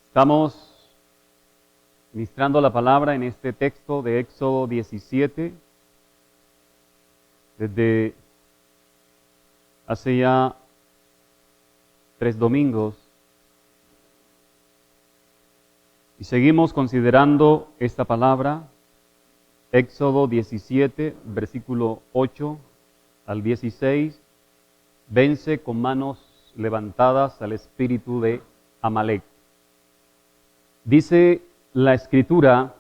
Estamos ministrando la palabra en este texto de Éxodo 17. Desde hace ya 3 domingos. Y seguimos considerando esta palabra, Éxodo 17, versículo 8 al 16. Vence con manos levantadas al espíritu de Amalek. Dice la Escritura: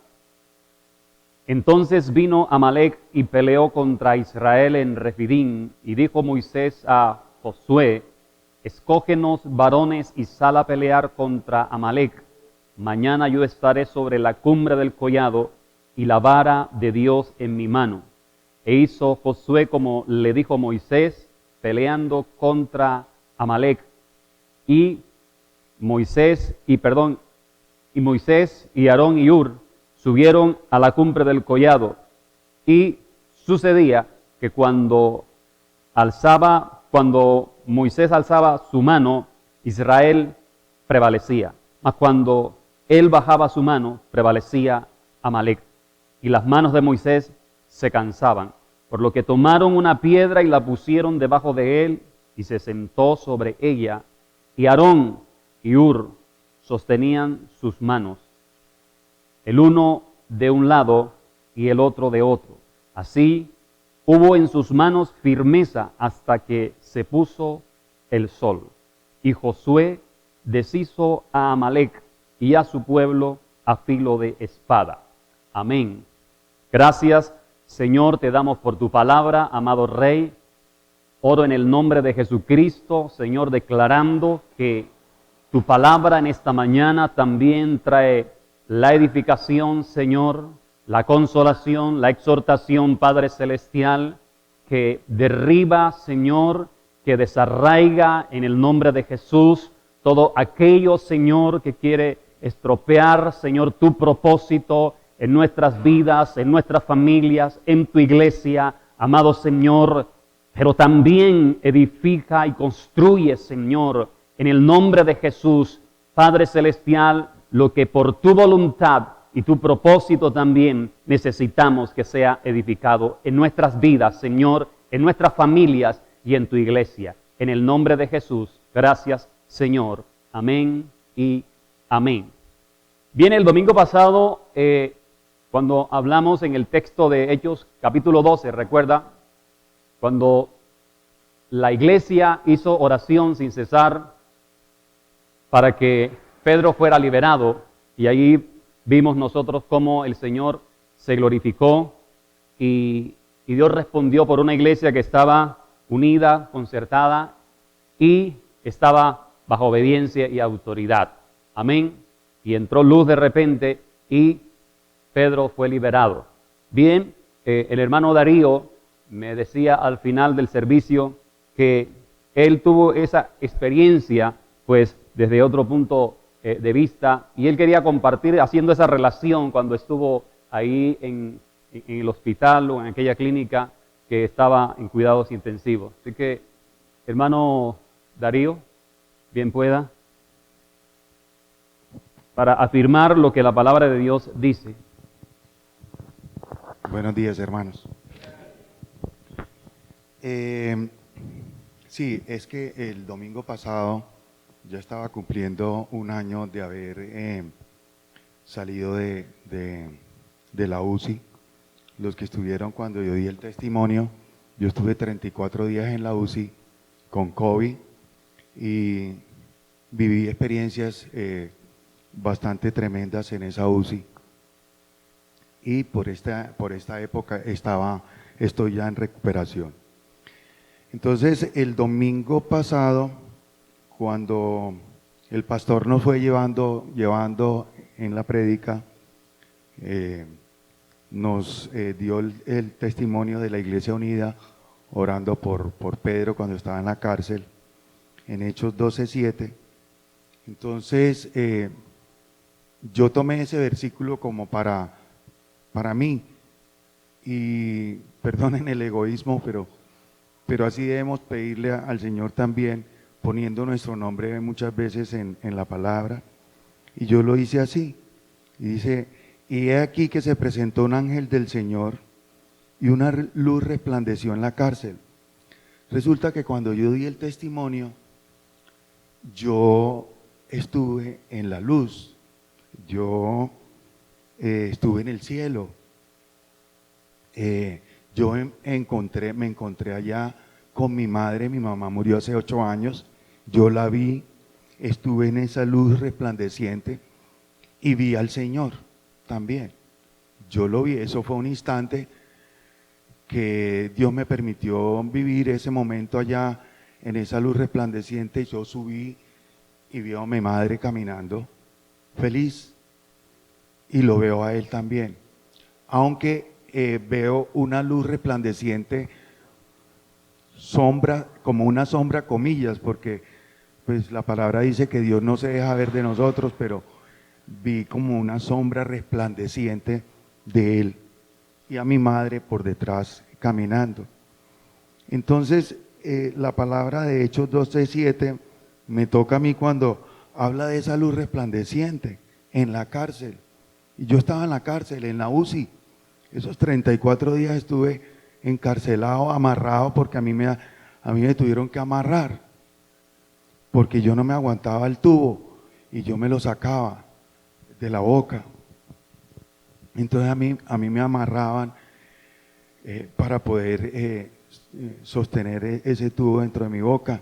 entonces vino Amalek y peleó contra Israel en Refidim, y dijo Moisés a Josué: escógenos varones y sal a pelear contra Amalek. Mañana yo estaré sobre la cumbre del collado y la vara de Dios en mi mano. E hizo Josué como le dijo Moisés, peleando contra Amalek. Y Moisés y Aarón y Hur subieron a la cumbre del collado. Y sucedía que cuando Moisés alzaba su mano, Israel prevalecía. Mas cuando él bajaba su mano, prevalecía Amalek. Y las manos de Moisés se cansaban, por lo que tomaron una piedra y la pusieron debajo de él, y se sentó sobre ella. Y Aarón y Hur sostenían sus manos, el uno de un lado y el otro de otro. Así hubo en sus manos firmeza hasta que se puso el sol. Y Josué deshizo a Amalek y a su pueblo a filo de espada. Amén. Gracias, Señor, te damos por tu palabra, amado Rey. Oro en el nombre de Jesucristo, Señor, declarando que tu palabra en esta mañana también trae la edificación, Señor, la consolación, la exhortación, Padre Celestial, que derriba, Señor, que desarraiga en el nombre de Jesús todo aquello, Señor, que quiere estropear, Señor, tu propósito en nuestras vidas, en nuestras familias, en tu iglesia, amado Señor, pero también edifica y construye, Señor, en el nombre de Jesús, Padre Celestial, lo que por tu voluntad y tu propósito también necesitamos que sea edificado en nuestras vidas, Señor, en nuestras familias y en tu iglesia. En el nombre de Jesús, gracias, Señor. Amén y amén. Bien, el domingo pasado, cuando hablamos en el texto de Hechos, capítulo 12, recuerda, cuando la iglesia hizo oración sin cesar para que Pedro fuera liberado, y ahí vimos nosotros cómo el Señor se glorificó y Dios respondió por una iglesia que estaba unida, concertada y estaba bajo obediencia y autoridad. Amén. Y entró luz de repente y Pedro fue liberado. Bien, el hermano Darío me decía al final del servicio que él tuvo esa experiencia, pues desde otro punto de vista, y él quería compartir haciendo esa relación cuando estuvo ahí en el hospital o en aquella clínica que estaba en cuidados intensivos. Así que, hermano Darío, bien pueda, para afirmar lo que la palabra de Dios dice. Buenos días, hermanos. Sí, es que el domingo pasado yo estaba cumpliendo un año de haber salido de la UCI. Los que estuvieron cuando yo di el testimonio, yo estuve 34 días en la UCI con COVID y viví experiencias bastante tremendas en esa UCI. Y por esta época estoy ya en recuperación. Entonces, el domingo pasado, cuando el pastor nos fue llevando en la prédica, nos dio el testimonio de la Iglesia Unida, orando por Pedro cuando estaba en la cárcel, en Hechos 12:7. Entonces, yo tomé ese versículo como para mí, y perdonen el egoísmo, pero así debemos pedirle al Señor también, poniendo nuestro nombre muchas veces en la palabra. Y yo lo hice así. Y dice, y he aquí que se presentó un ángel del Señor y una luz resplandeció en la cárcel. Resulta que cuando yo di el testimonio, yo estuve en la luz, yo estuve en el cielo. Yo me encontré allá con mi madre. Mi mamá murió hace 8 años, yo la vi, estuve en esa luz resplandeciente y vi al Señor también. Yo lo vi, eso fue un instante que Dios me permitió vivir ese momento allá en esa luz resplandeciente. Yo subí y vi a mi madre caminando feliz y lo veo a él también. Aunque veo una luz resplandeciente, sombra, como una sombra, comillas, porque pues la palabra dice que Dios no se deja ver de nosotros, pero vi como una sombra resplandeciente de él y a mi madre por detrás caminando. Entonces la palabra de Hechos 12:7 me toca a mí cuando habla de esa luz resplandeciente en la cárcel. Y yo estaba en la cárcel, en la UCI. Esos 34 días estuve encarcelado, amarrado, porque a mí me tuvieron que amarrar, porque yo no me aguantaba el tubo y yo me lo sacaba de la boca. Entonces a mí me amarraban para poder sostener ese tubo dentro de mi boca.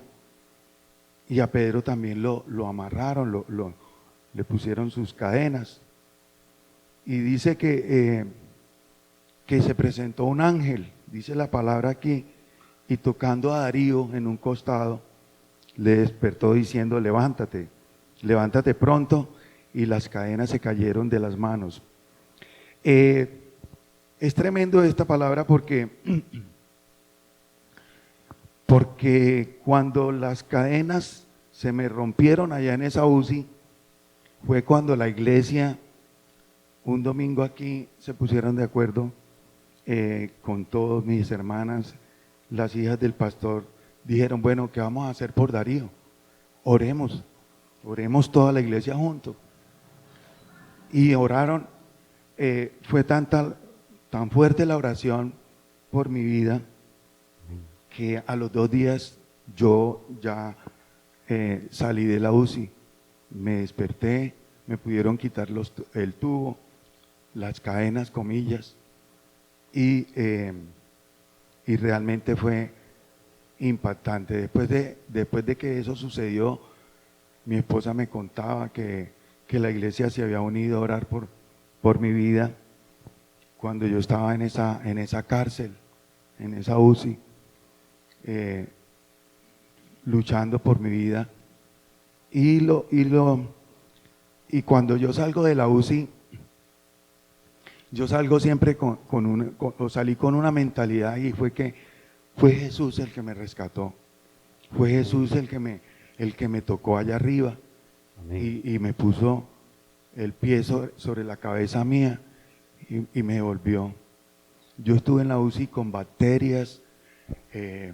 Y a Pedro también lo amarraron, le pusieron sus cadenas. Y dice que se presentó un ángel, dice la palabra aquí, y tocando a Darío en un costado, le despertó diciendo, levántate, levántate pronto, y las cadenas se cayeron de las manos. Es tremendo esta palabra porque cuando las cadenas se me rompieron allá en esa UCI, fue cuando la iglesia, un domingo aquí, se pusieron de acuerdo con todas mis hermanas, las hijas del pastor, dijeron, bueno, ¿qué vamos a hacer por Darío? Oremos toda la iglesia juntos. Y oraron, fue tan fuerte la oración por mi vida, que a los 2 días yo ya salí de la UCI, me desperté, me pudieron quitar el tubo, las cadenas, comillas, y realmente fue impactante. Después de que eso sucedió, mi esposa me contaba que la iglesia se había unido a orar por mi vida cuando yo estaba en esa cárcel, en esa UCI, luchando por mi vida. Y cuando yo salgo de la UCI, yo salgo siempre salí con una mentalidad, y fue que fue Jesús el que me rescató, fue Jesús el que me tocó allá arriba y me puso el pie sobre la cabeza mía y me devolvió. Yo estuve en la UCI con bacterias, se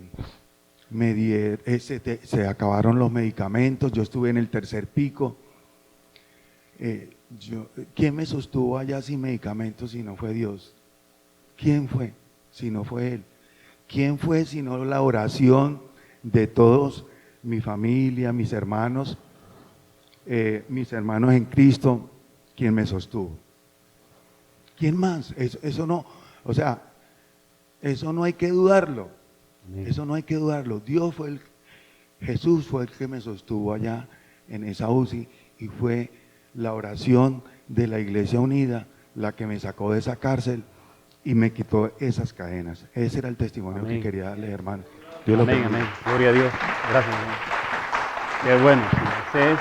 acabaron los medicamentos, yo estuve en el 3er pico. ¿Quién me sostuvo allá sin medicamentos si no fue Dios? ¿Quién fue si no fue Él? ¿Quién fue si no la oración de todos, mi familia, mis hermanos en Cristo, quien me sostuvo? ¿Quién más? Eso no, o sea, eso no hay que dudarlo. Amén. Eso no hay que dudarlo. Jesús fue el que me sostuvo allá en esa UCI, y fue la oración de la Iglesia Unida la que me sacó de esa cárcel y me quitó esas cadenas. Ese era el testimonio Amén. Que quería darle, hermano. Dios lo bendiga. Amén. Gloria a Dios. Gracias, hermano. Qué bueno. Esa es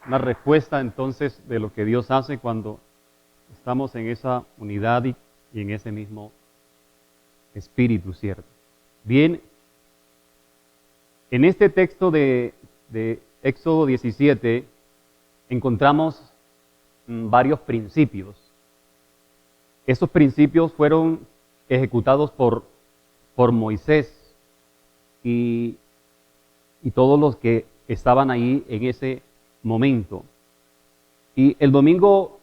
una respuesta entonces de lo que Dios hace cuando estamos en esa unidad y en ese mismo espíritu, ¿cierto? Bien, en este texto de Éxodo 17 encontramos varios principios. Esos principios fueron ejecutados por Moisés y todos los que estaban ahí en momento. Y el domingo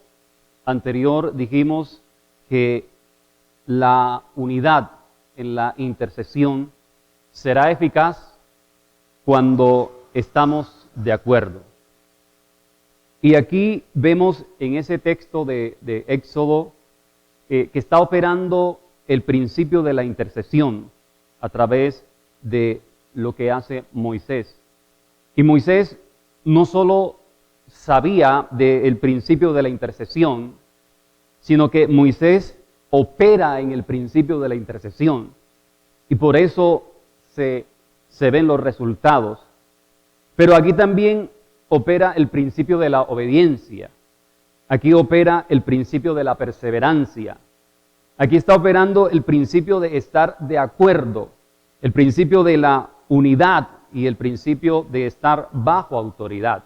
anterior dijimos que la unidad en la intercesión será eficaz cuando estamos de acuerdo. Y aquí vemos en ese texto de Éxodo que está operando el principio de la intercesión a través de lo que hace Moisés. Y Moisés no solo sabía del principio de la intercesión, sino que Moisés opera en el principio de la intercesión. Y por eso se ven los resultados. Pero aquí también opera el principio de la obediencia. Aquí opera el principio de la perseverancia. Aquí está operando el principio de estar de acuerdo, el principio de la unidad y el principio de estar bajo autoridad.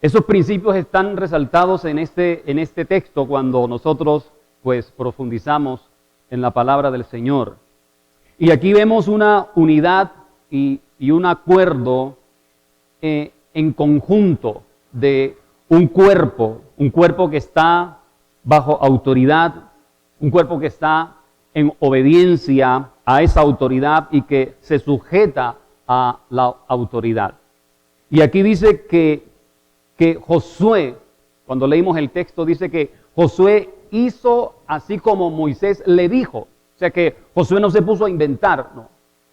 Esos principios están resaltados en este texto cuando nosotros pues profundizamos en la palabra del Señor. Y aquí vemos una unidad y un acuerdo en conjunto de un cuerpo que está bajo autoridad, un cuerpo que está en obediencia a esa autoridad y que se sujeta a la autoridad. Y aquí dice que Josué, cuando leímos el texto, dice que Josué hizo así como Moisés le dijo. O sea que Josué no se puso a inventar, no.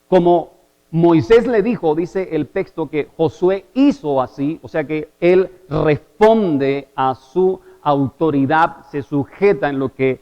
Como Moisés le dijo, dice el texto, que Josué hizo así, o sea que él responde a su autoridad, se sujeta en lo que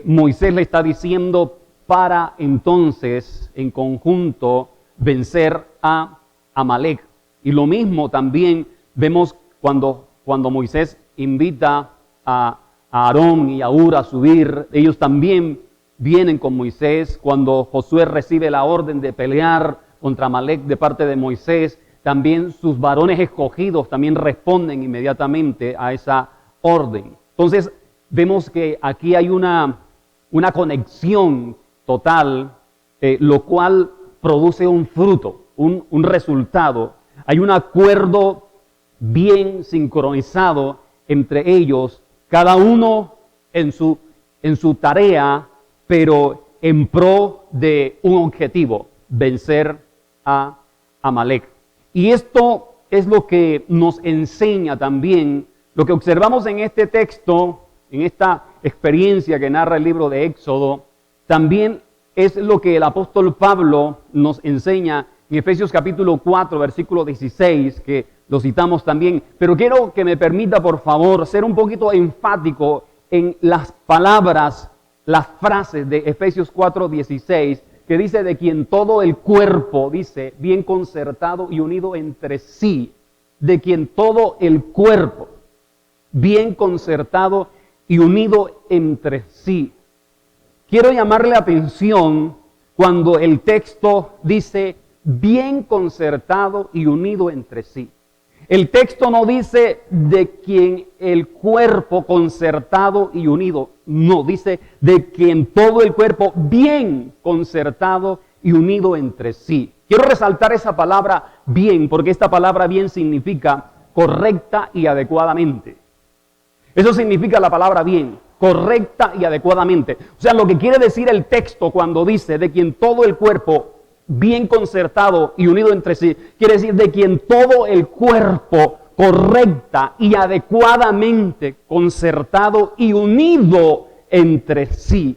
Moisés le está diciendo para entonces en conjunto vencer a Amalek. Y lo mismo también vemos cuando Moisés invita a Aarón y a Hur a subir, ellos también vienen con Moisés. Cuando Josué recibe la orden de pelear contra Amalek de parte de Moisés, también sus varones escogidos también responden inmediatamente a esa orden. Entonces vemos que aquí hay una conexión total, lo cual produce un fruto, un resultado. Hay un acuerdo bien sincronizado entre ellos, cada uno en su tarea, pero en pro de un objetivo, vencer a Amalek. Y esto es lo que nos enseña también, lo que observamos en este texto, en esta experiencia que narra el libro de Éxodo, también es lo que el apóstol Pablo nos enseña en Efesios capítulo 4, versículo 16, que lo citamos también. Pero quiero que me permita, por favor, ser un poquito enfático en las palabras, las frases de Efesios 4, 16, que dice: de quien todo el cuerpo, dice, bien concertado y unido entre sí, de quien todo el cuerpo, bien concertado y unido entre sí. Quiero llamarle la atención cuando el texto dice bien concertado y unido entre sí. El texto no dice de quien el cuerpo concertado y unido, no, dice de quien todo el cuerpo bien concertado y unido entre sí. Quiero resaltar esa palabra bien, porque esta palabra bien significa correcta y adecuadamente. Eso significa la palabra bien, correcta y adecuadamente. O sea, lo que quiere decir el texto cuando dice de quien todo el cuerpo bien concertado y unido entre sí, quiere decir de quien todo el cuerpo correcta y adecuadamente concertado y unido entre sí.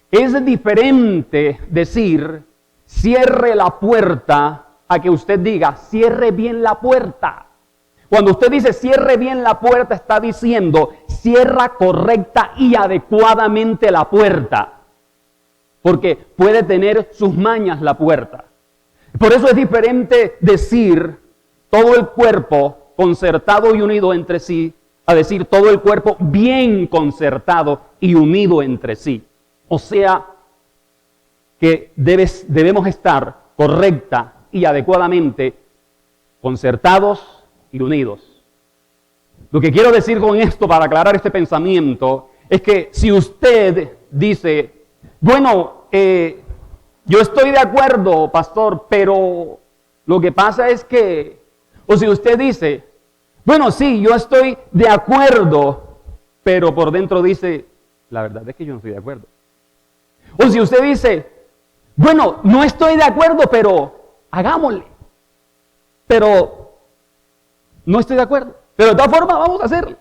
Es diferente decir cierre la puerta a que usted diga cierre bien la puerta. Cuando usted dice cierre bien la puerta, está diciendo cierra correcta y adecuadamente la puerta. Porque puede tener sus mañas la puerta. Por eso es diferente decir todo el cuerpo concertado y unido entre sí, a decir todo el cuerpo bien concertado y unido entre sí. O sea, que debemos estar correcta y adecuadamente concertados y unidos. Lo que quiero decir con esto, para aclarar este pensamiento, es que si usted dice, bueno, yo estoy de acuerdo, pastor, pero lo que pasa es que O si usted dice, bueno, sí, yo estoy de acuerdo, pero por dentro dice, la verdad es que yo no estoy de acuerdo. O si usted dice, bueno, no estoy de acuerdo, pero hagámosle. Pero no estoy de acuerdo. Pero de todas formas vamos a hacerlo.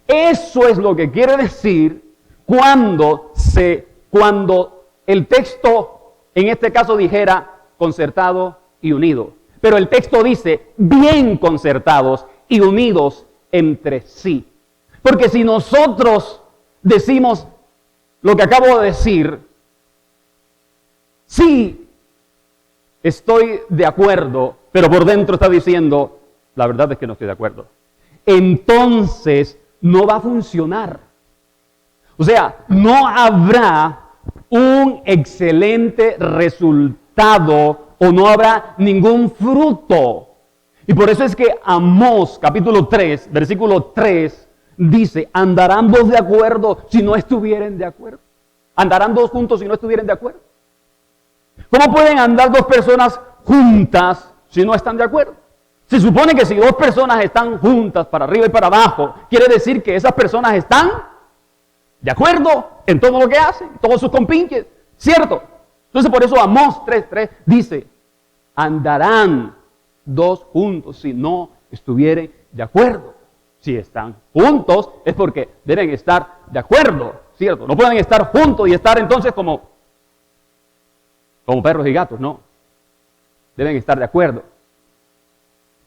Eso es lo que quiere decir cuando el texto, en este caso dijera concertado y unido. Pero el texto dice bien concertados y unidos entre sí. Porque si nosotros decimos lo que acabo de decir, sí, estoy de acuerdo, pero por dentro está diciendo, la verdad es que no estoy de acuerdo. Entonces no va a funcionar. O sea, no habrá un excelente resultado o no habrá ningún fruto. Y por eso es que Amós, capítulo 3, versículo 3, dice, andarán dos de acuerdo si no estuvieren de acuerdo. Andarán dos juntos si no estuvieren de acuerdo. ¿Cómo pueden andar dos personas juntas si no están de acuerdo? Se supone que si dos personas están juntas para arriba y para abajo, quiere decir que esas personas están de acuerdo en todo lo que hacen, todos sus compinches, ¿cierto? Entonces por eso Amós 3:3 dice, andarán dos juntos si no estuvieren de acuerdo. Si están juntos es porque deben estar de acuerdo, ¿cierto? No pueden estar juntos y estar entonces como perros y gatos, no. Deben estar de acuerdo.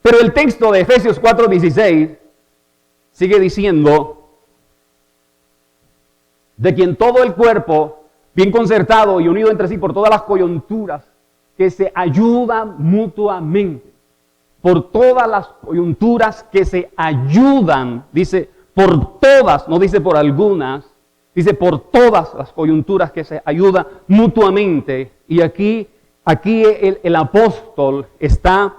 Pero el texto de Efesios 4:16 sigue diciendo, de quien todo el cuerpo, bien concertado y unido entre sí por todas las coyunturas, que se ayudan mutuamente. Por todas las coyunturas que se ayudan, dice por todas, no dice por algunas, dice por todas las coyunturas que se ayudan mutuamente. Y aquí el apóstol está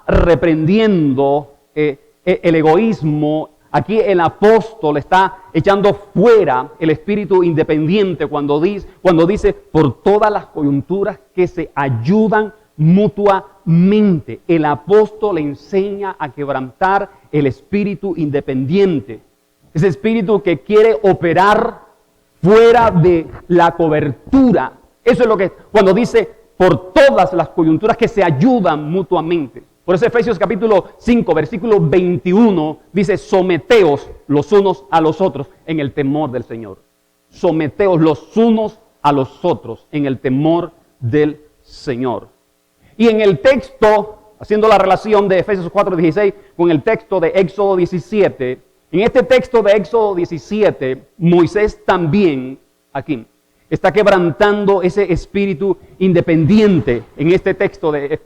reprendiendo el egoísmo. Aquí el apóstol está echando fuera el espíritu independiente cuando dice por todas las coyunturas que se ayudan mutuamente. El apóstol enseña a quebrantar el espíritu independiente. Ese espíritu que quiere operar fuera de la cobertura. Eso es lo que cuando dice por todas las coyunturas que se ayudan mutuamente. Por eso Efesios capítulo 5, versículo 21 dice, someteos los unos a los otros en el temor del Señor. Someteos los unos a los otros en el temor del Señor. Y en el texto, haciendo la relación de Efesios 4:16 con el texto de Éxodo 17, en este texto de Éxodo 17, Moisés también, aquí, está quebrantando ese espíritu independiente. En este texto de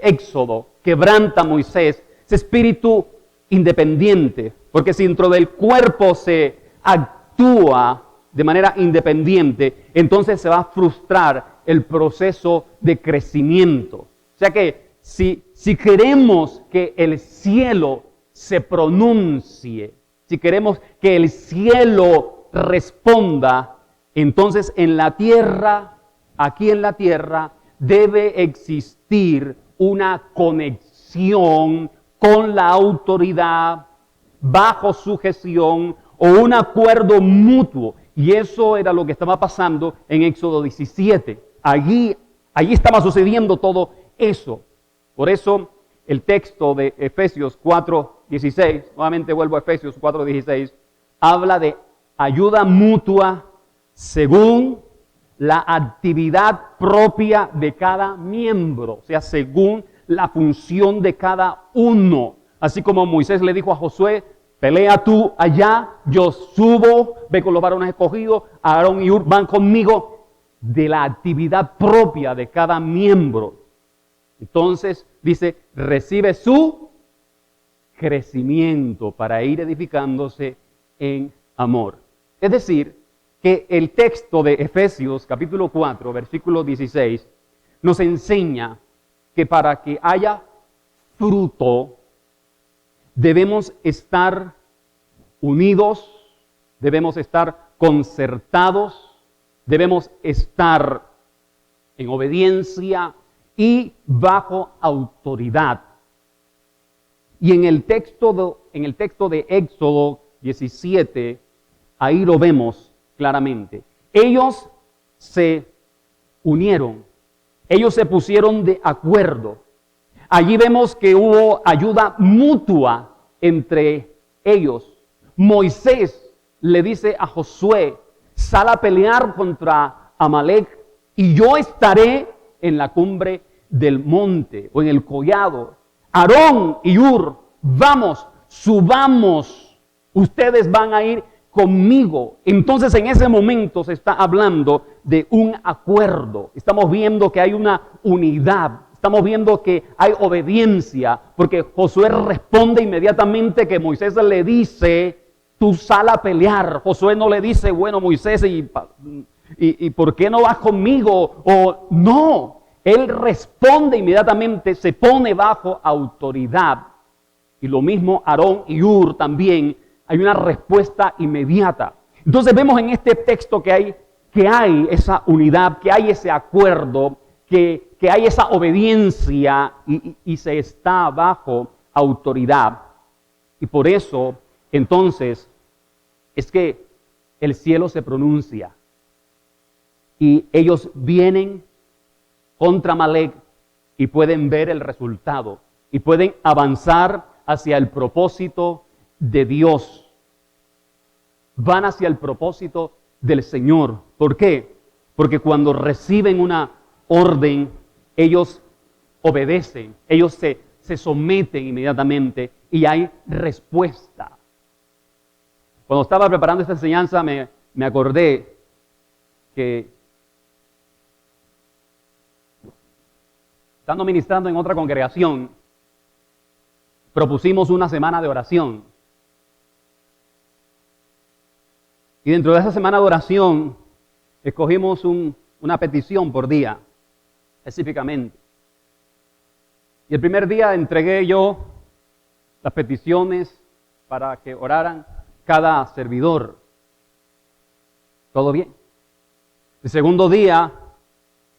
Éxodo, quebranta Moisés ese espíritu independiente. Porque si dentro del cuerpo se actúa de manera independiente, entonces se va a frustrar el proceso de crecimiento. O sea que si queremos que el cielo se pronuncie, si queremos que el cielo responda, entonces en la tierra, aquí en la tierra, debe existir una conexión con la autoridad, bajo sujeción o un acuerdo mutuo. Y eso era lo que estaba pasando en Éxodo 17. Allí estaba sucediendo todo eso. Por eso el texto de Efesios 4:16, nuevamente vuelvo a Efesios 4:16, habla de ayuda mutua según la actividad propia de cada miembro, o sea, según la función de cada uno. Así como Moisés le dijo a Josué, pelea tú allá, yo subo, ve con los varones escogidos, Aarón y Hur van conmigo, de la actividad propia de cada miembro. Entonces, dice, recibe su crecimiento para ir edificándose en amor. Es decir, que el texto de Efesios capítulo 4, versículo 16, nos enseña que para que haya fruto, debemos estar unidos, debemos estar concertados, debemos estar en obediencia y bajo autoridad. Y en el texto de Éxodo 17, ahí lo vemos claramente. Ellos se unieron, ellos se pusieron de acuerdo. Allí vemos que hubo ayuda mutua entre ellos. Moisés le dice a Josué, sal a pelear contra Amalek y yo estaré en la cumbre del monte o en el collado. Aarón y Hur, vamos, subamos, ustedes van a ir conmigo. Entonces en ese momento se está hablando de un acuerdo. Estamos viendo que hay una unidad. Estamos viendo que hay obediencia, porque Josué responde inmediatamente que Moisés le dice, tú sal a pelear. Josué no le dice, bueno, Moisés, ¿y por qué no vas conmigo? O no, él responde inmediatamente, se pone bajo autoridad. Y lo mismo Aarón y Hur también, hay una respuesta inmediata. Entonces vemos en este texto que hay esa unidad, que hay ese acuerdo, que hay esa obediencia y se está bajo autoridad. Y por eso, entonces, es que el cielo se pronuncia. Y ellos vienen contra Amalek y pueden ver el resultado. Y pueden avanzar hacia el propósito de Dios. Van hacia el propósito del Señor. ¿Por qué? Porque cuando reciben una orden, ellos obedecen, ellos se someten inmediatamente y hay respuesta. Cuando estaba preparando esta enseñanza me acordé que estando ministrando en otra congregación, propusimos una semana de oración. Y dentro de esa semana de oración, escogimos una petición por día, específicamente. Y el primer día entregué yo las peticiones para que oraran cada servidor. ¿Todo bien? El segundo día,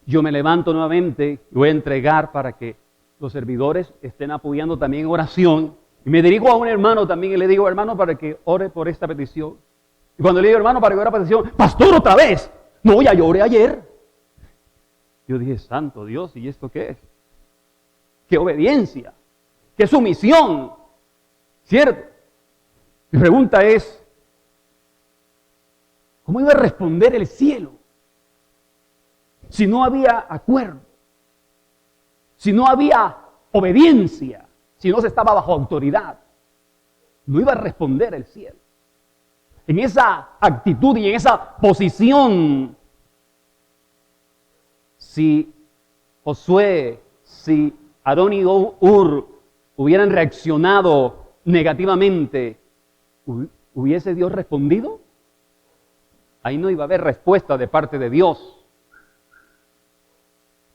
yo me levanto nuevamente y voy a entregar para que los servidores estén apoyando también en oración. Y me dirijo a un hermano también y le digo, hermano, para que ore por esta petición. Y cuando le digo, hermano, para que ore por esta petición, pastor, otra vez. No, ya lloré ayer. Yo dije, santo Dios, ¿y esto qué es? ¿Qué obediencia? ¿Qué sumisión? ¿Cierto? Mi pregunta es, ¿cómo iba a responder el cielo? Si no había acuerdo, si no había obediencia, si no se estaba bajo autoridad, no iba a responder el cielo. En esa actitud y en esa posición, si Josué, si Aarón y Hur hubieran reaccionado negativamente, ¿hubiese Dios respondido? Ahí no iba a haber respuesta de parte de Dios.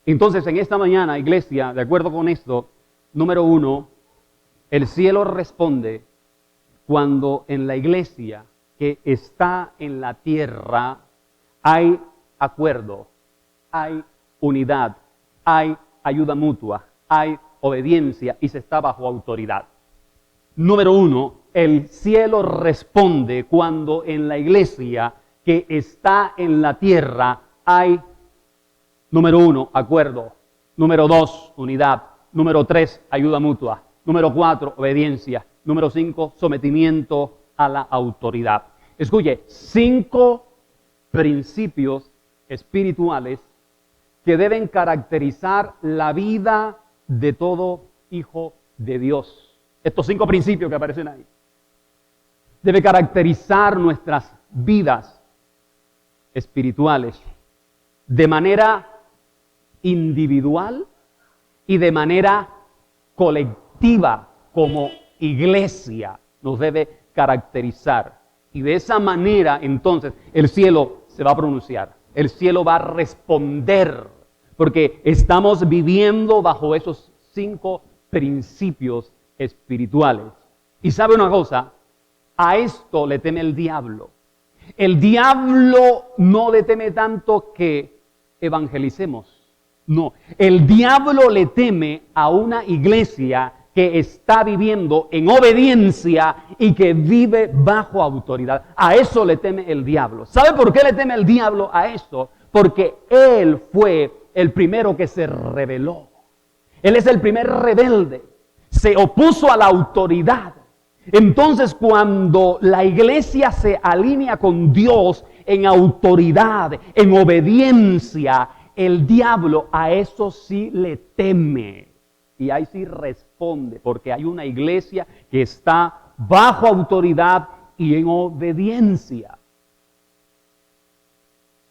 Entonces, en esta mañana, iglesia, de acuerdo con esto, número 1, el cielo responde cuando en la iglesia que está en la tierra hay acuerdo, hay unidad, hay ayuda mutua, hay obediencia y se está bajo autoridad. Número 1, el cielo responde cuando en la iglesia que está en la tierra hay, número 1, acuerdo. Número 2, unidad. Número 3, ayuda mutua. Número 4, obediencia. Número 5, sometimiento a la autoridad. Escuche, 5 principios espirituales que deben caracterizar la vida de todo hijo de Dios. Estos 5 principios que aparecen ahí. Debe caracterizar nuestras vidas espirituales de manera individual y de manera colectiva como iglesia. Nos debe caracterizar. Y de esa manera, entonces, el cielo se va a pronunciar. El cielo va a responder. Porque estamos viviendo bajo esos 5 principios espirituales. Y sabe una cosa, a esto le teme el diablo. El diablo no le teme tanto que evangelicemos. No, el diablo le teme a una iglesia que que está viviendo en obediencia y que vive bajo autoridad. A eso le teme el diablo. ¿Sabe por qué le teme el diablo a eso? Porque él fue el primero que se rebeló. Él es el primer rebelde. Se opuso a la autoridad. Entonces, cuando la iglesia se alinea con Dios en autoridad, en obediencia, el diablo a eso sí le teme. Y ahí sí responde, porque hay una iglesia que está bajo autoridad y en obediencia.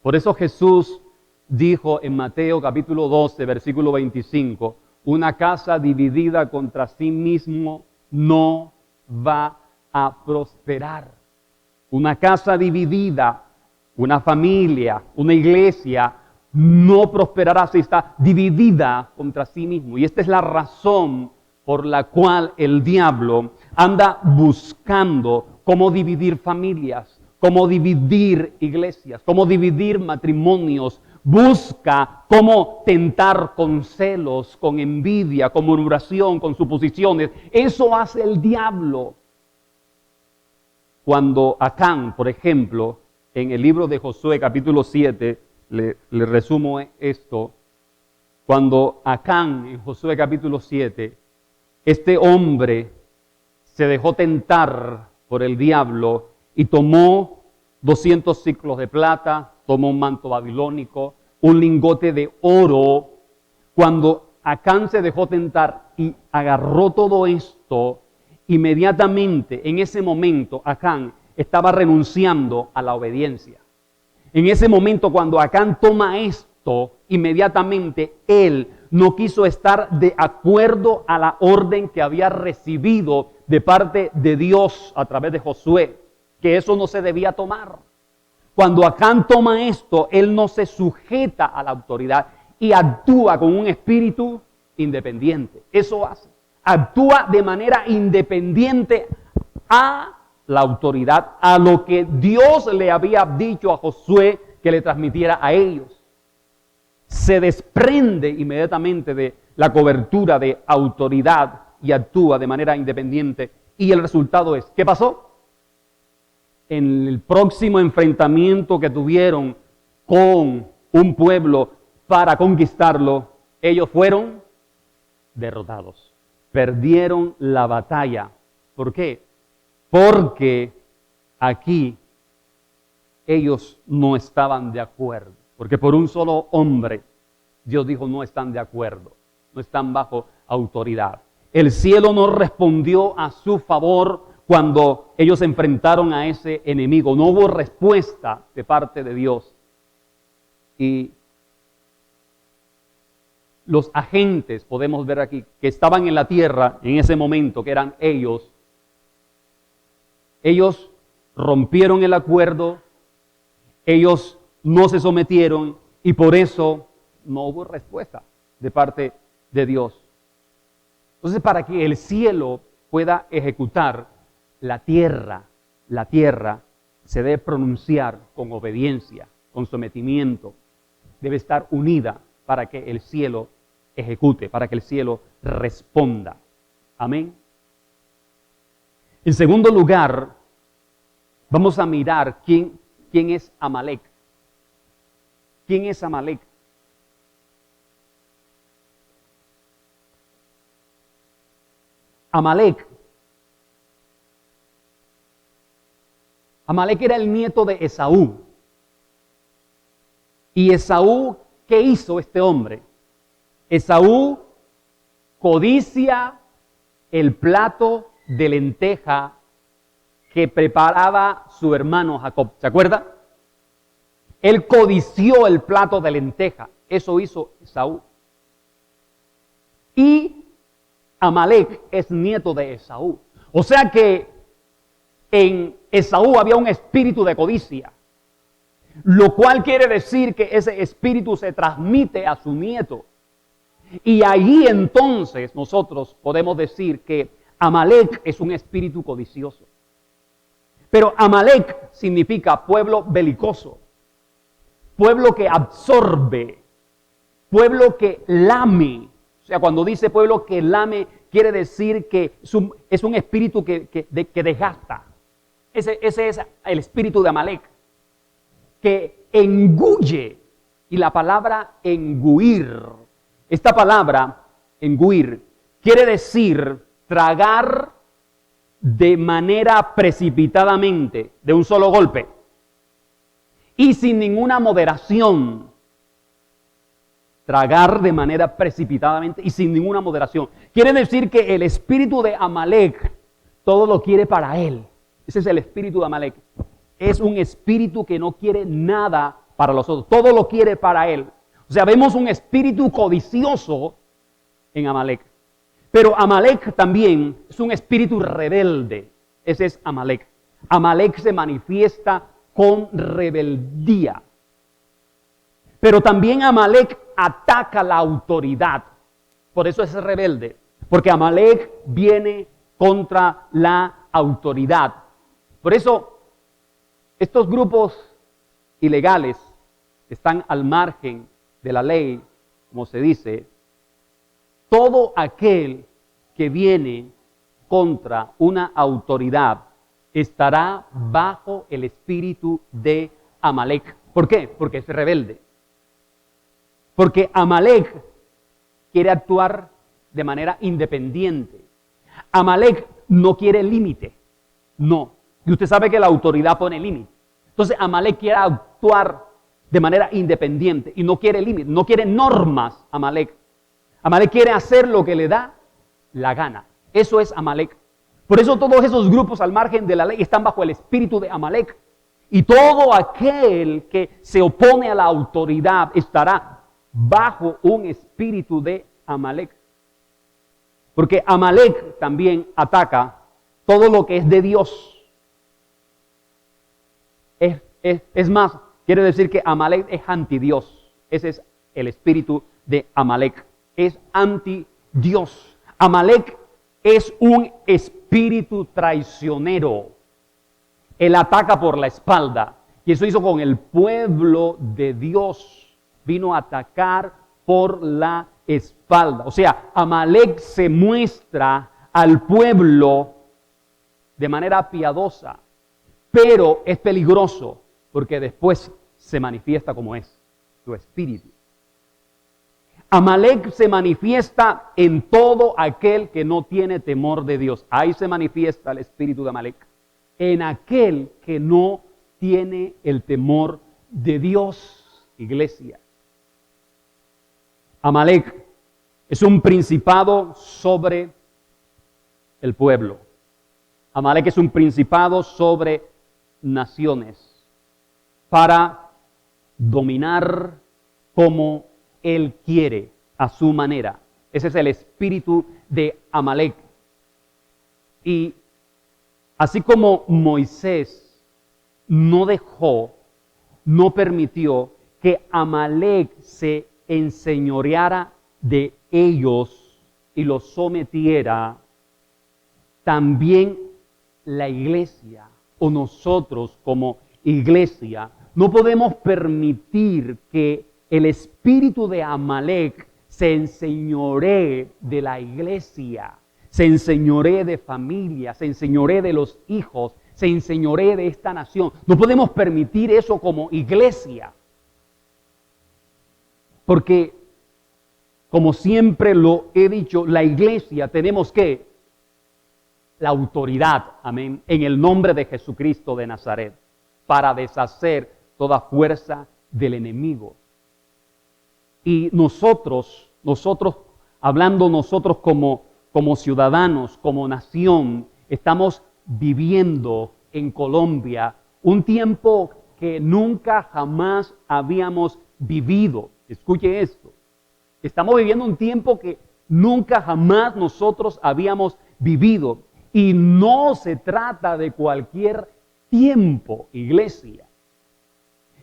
Por eso Jesús dijo en Mateo capítulo 12, versículo 25, una casa dividida contra sí mismo no va a prosperar. Una casa dividida, una familia, una iglesia, no prosperará si está dividida contra sí mismo. Y esta es la razón por la cual el diablo anda buscando cómo dividir familias, cómo dividir iglesias, cómo dividir matrimonios. Busca cómo tentar con celos, con envidia, con murmuración, con suposiciones. Eso hace el diablo. Cuando Acán, por ejemplo, en el libro de Josué capítulo 7, le resumo esto. Cuando Acán, en Josué capítulo 7, este hombre se dejó tentar por el diablo y tomó 200 siclos de plata, tomó un manto babilónico, un lingote de oro. Cuando Acán se dejó tentar y agarró todo esto, inmediatamente, en ese momento, Acán estaba renunciando a la obediencia. En ese momento, cuando Acán toma esto, inmediatamente él no quiso estar de acuerdo a la orden que había recibido de parte de Dios a través de Josué, que eso no se debía tomar. Cuando Acán toma esto, él no se sujeta a la autoridad y actúa con un espíritu independiente. Eso hace. Actúa de manera independiente a la autoridad, a lo que Dios le había dicho a Josué que le transmitiera a ellos. Se desprende inmediatamente de la cobertura de autoridad y actúa de manera independiente. Y el resultado es, ¿qué pasó? En el próximo enfrentamiento que tuvieron con un pueblo para conquistarlo, ellos fueron derrotados. Perdieron la batalla. ¿Por qué? Porque aquí ellos no estaban de acuerdo. Porque por un solo hombre, Dios dijo, no están de acuerdo. No están bajo autoridad. El cielo no respondió a su favor cuando ellos se enfrentaron a ese enemigo. No hubo respuesta de parte de Dios. Y los agentes, podemos ver aquí, que estaban en la tierra en ese momento, que eran ellos rompieron el acuerdo, ellos no se sometieron y por eso no hubo respuesta de parte de Dios. Entonces, para que el cielo pueda ejecutar, la tierra se debe pronunciar con obediencia, con sometimiento. Debe estar unida para que el cielo ejecute, para que el cielo responda. Amén. En segundo lugar, vamos a mirar quién es Amalek. ¿Quién es Amalek? Amalek era el nieto de Esaú. Y Esaú, ¿qué hizo este hombre? Esaú codicia el plato de lenteja que preparaba su hermano Jacob. ¿Se acuerda? Él codició el plato de lenteja. Eso hizo Esaú. Y Amalek es nieto de Esaú. O sea que en Esaú había un espíritu de codicia, lo cual quiere decir que ese espíritu se transmite a su nieto. Y allí entonces nosotros podemos decir que Amalek es un espíritu codicioso. Pero Amalek significa pueblo belicoso, pueblo que absorbe, pueblo que lame. O sea, cuando dice pueblo que lame, quiere decir que es un espíritu que desgasta. Ese es el espíritu de Amalek, que engulle. Y la palabra engullir, esta palabra engullir, quiere decir tragar de manera precipitadamente, de un solo golpe, y sin ninguna moderación. Tragar de manera precipitadamente y sin ninguna moderación. Quiere decir que el espíritu de Amalek todo lo quiere para él. Ese es el espíritu de Amalek. Es un espíritu que no quiere nada para los otros. Todo lo quiere para él. O sea, vemos un espíritu codicioso en Amalek. Pero Amalek también es un espíritu rebelde. Ese es Amalek. Amalek se manifiesta con rebeldía. Pero también Amalek ataca la autoridad. Por eso es rebelde. Porque Amalek viene contra la autoridad. Por eso, estos grupos ilegales que están al margen de la ley, como se dice, todo aquel que viene contra una autoridad estará bajo el espíritu de Amalek. ¿Por qué? Porque es rebelde. Porque Amalek quiere actuar de manera independiente. Amalek no quiere límite. No. Y usted sabe que la autoridad pone límite. Entonces Amalek quiere actuar de manera independiente y no quiere límite, no quiere normas. Amalek quiere hacer lo que le da la gana. Eso es Amalek. Por eso todos esos grupos al margen de la ley están bajo el espíritu de Amalek. Y todo aquel que se opone a la autoridad estará bajo un espíritu de Amalek. Porque Amalek también ataca todo lo que es de Dios. Es más, quiere decir que Amalek es anti-Dios. Ese es el espíritu de Amalek. Es anti-Dios. Amalek es un espíritu traicionero. Él ataca por la espalda. Y eso hizo con el pueblo de Dios. Vino a atacar por la espalda. O sea, Amalek se muestra al pueblo de manera piadosa. Pero es peligroso porque después se manifiesta como es su espíritu. Amalek se manifiesta en todo aquel que no tiene temor de Dios. Ahí se manifiesta el espíritu de Amalek. En aquel que no tiene el temor de Dios, iglesia. Amalek es un principado sobre el pueblo. Amalek es un principado sobre naciones para dominar como él quiere, a su manera. Ese es el espíritu de Amalek. Y así como Moisés no permitió que Amalek se enseñoreara de ellos y los sometiera, también la iglesia o nosotros como iglesia no podemos permitir que el espíritu de Amalek se enseñoree de la iglesia, se enseñoree de familia, se enseñoree de los hijos, se enseñoree de esta nación. No podemos permitir eso como iglesia. Porque, como siempre lo he dicho, la iglesia tenemos que la autoridad, amén, en el nombre de Jesucristo de Nazaret, para deshacer toda fuerza del enemigo. Y nosotros hablando nosotros como ciudadanos, como nación, estamos viviendo en Colombia un tiempo que nunca jamás habíamos vivido. Escuche esto. Estamos viviendo un tiempo que nunca jamás nosotros habíamos vivido. Y no se trata de cualquier tiempo, iglesia.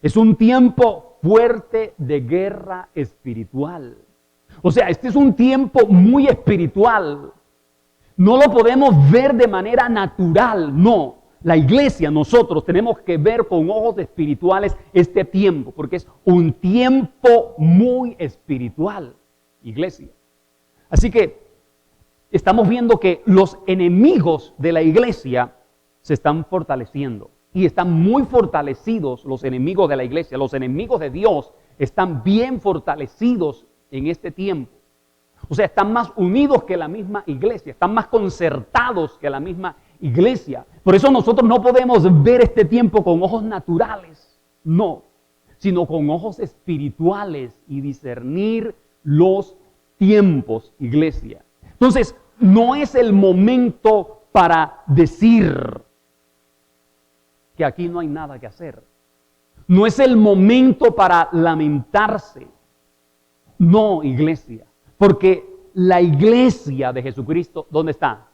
Es un tiempo fuerte de guerra espiritual. O sea, este es un tiempo muy espiritual. No lo podemos ver de manera natural, no. La iglesia, nosotros tenemos que ver con ojos espirituales este tiempo, porque es un tiempo muy espiritual, iglesia. Así que estamos viendo que los enemigos de la iglesia se están fortaleciendo. Y están muy fortalecidos los enemigos de la iglesia. Los enemigos de Dios están bien fortalecidos en este tiempo. O sea, están más unidos que la misma iglesia. Están más concertados que la misma iglesia. Por eso nosotros no podemos ver este tiempo con ojos naturales. No, sino con ojos espirituales y discernir los tiempos, iglesia. Entonces, no es el momento para decir que aquí no hay nada que hacer. No es el momento para lamentarse. No, iglesia. Porque la iglesia de Jesucristo, ¿dónde está?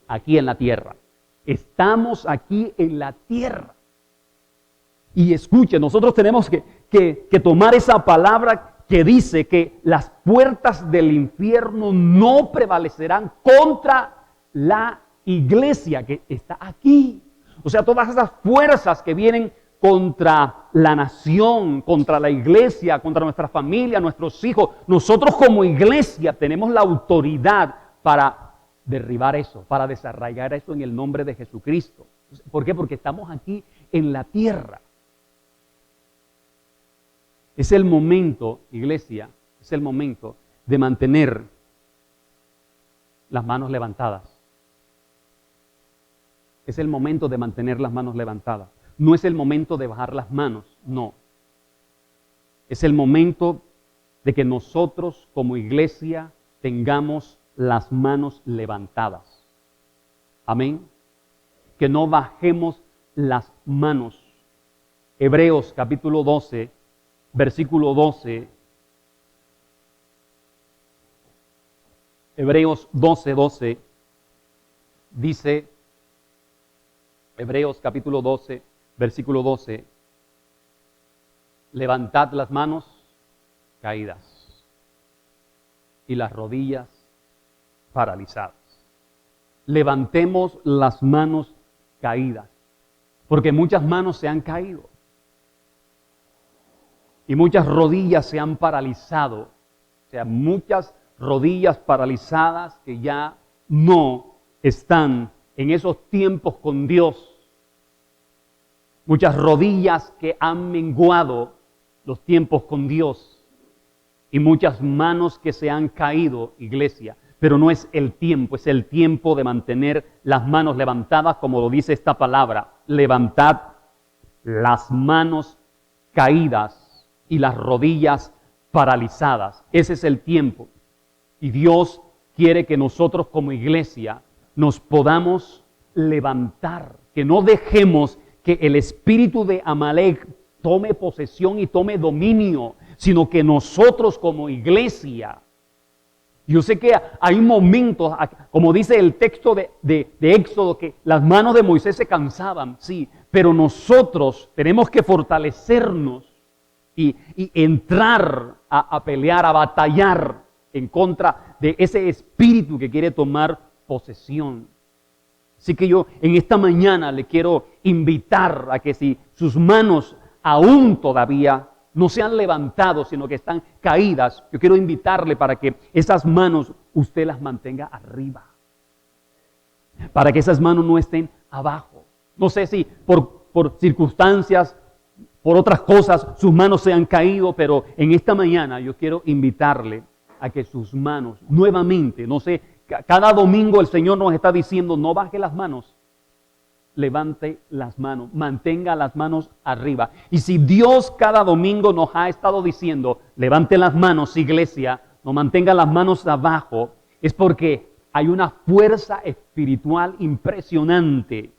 Aquí en la tierra. Estamos aquí en la tierra. Y escuche, nosotros tenemos que tomar esa palabra que dice que las puertas del infierno no prevalecerán contra la iglesia que está aquí. O sea, todas esas fuerzas que vienen contra la nación, contra la iglesia, contra nuestra familia, nuestros hijos. Nosotros como iglesia tenemos la autoridad para derribar eso, para desarraigar eso en el nombre de Jesucristo. ¿Por qué? Porque estamos aquí en la tierra. Es el momento, iglesia, es el momento de mantener las manos levantadas. Es el momento de mantener las manos levantadas. No es el momento de bajar las manos, no. Es el momento de que nosotros como iglesia tengamos las manos levantadas. Amén. Que no bajemos las manos. Hebreos capítulo 12, versículo 12. Hebreos 12, 12 dice, Hebreos capítulo 12, versículo 12, levantad las manos caídas y las rodillas paralizadas. Levantemos las manos caídas, porque muchas manos se han caído y muchas rodillas se han paralizado. O sea, muchas rodillas paralizadas que ya no están en esos tiempos con Dios. Muchas rodillas que han menguado los tiempos con Dios. Y muchas manos que se han caído, iglesia. Pero no es el tiempo, es el tiempo de mantener las manos levantadas, como lo dice esta palabra. Levantad las manos caídas y las rodillas paralizadas. Ese es el tiempo. Y Dios quiere que nosotros como iglesia nos podamos levantar, que no dejemos que el espíritu de Amalek tome posesión y tome dominio, sino que nosotros como iglesia, yo sé que hay momentos, como dice el texto de Éxodo, que las manos de Moisés se cansaban, sí, pero nosotros tenemos que fortalecernos y entrar a pelear, a batallar en contra de ese espíritu que quiere tomar posesión. Así que yo en esta mañana le quiero invitar a que si sus manos aún todavía no se han levantado, sino que están caídas, yo quiero invitarle para que esas manos usted las mantenga arriba. Para que esas manos no estén abajo. No sé si por circunstancias, por otras cosas, sus manos se han caído, pero en esta mañana yo quiero invitarle a que sus manos nuevamente, no sé, cada domingo el Señor nos está diciendo, no baje las manos, levante las manos, mantenga las manos arriba. Y si Dios cada domingo nos ha estado diciendo, levante las manos, iglesia, no mantenga las manos abajo, es porque hay una fuerza espiritual impresionante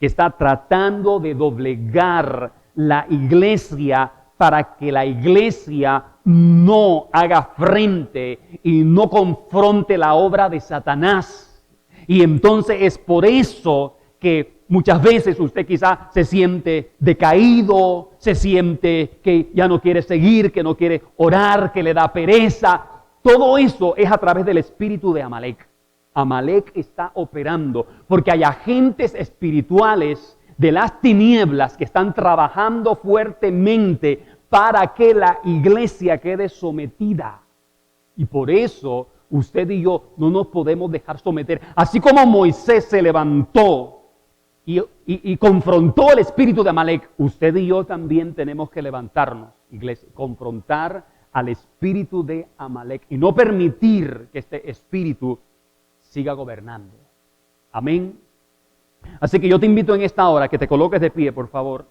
que está tratando de doblegar la iglesia para que la iglesia no haga frente y no confronte la obra de Satanás. Y entonces es por eso que muchas veces usted quizá se siente decaído, se siente que ya no quiere seguir, que no quiere orar, que le da pereza. Todo eso es a través del espíritu de Amalek. Amalek está operando porque hay agentes espirituales de las tinieblas que están trabajando fuertemente para que la iglesia quede sometida. Y por eso Usted y yo no nos podemos dejar someter. Así como Moisés se levantó y confrontó el espíritu de Amalek, usted y yo también tenemos que levantarnos, iglesia, confrontar al espíritu de Amalek y no permitir que este espíritu siga gobernando. Amén. Así que yo te invito en esta hora que te coloques de pie, por favor.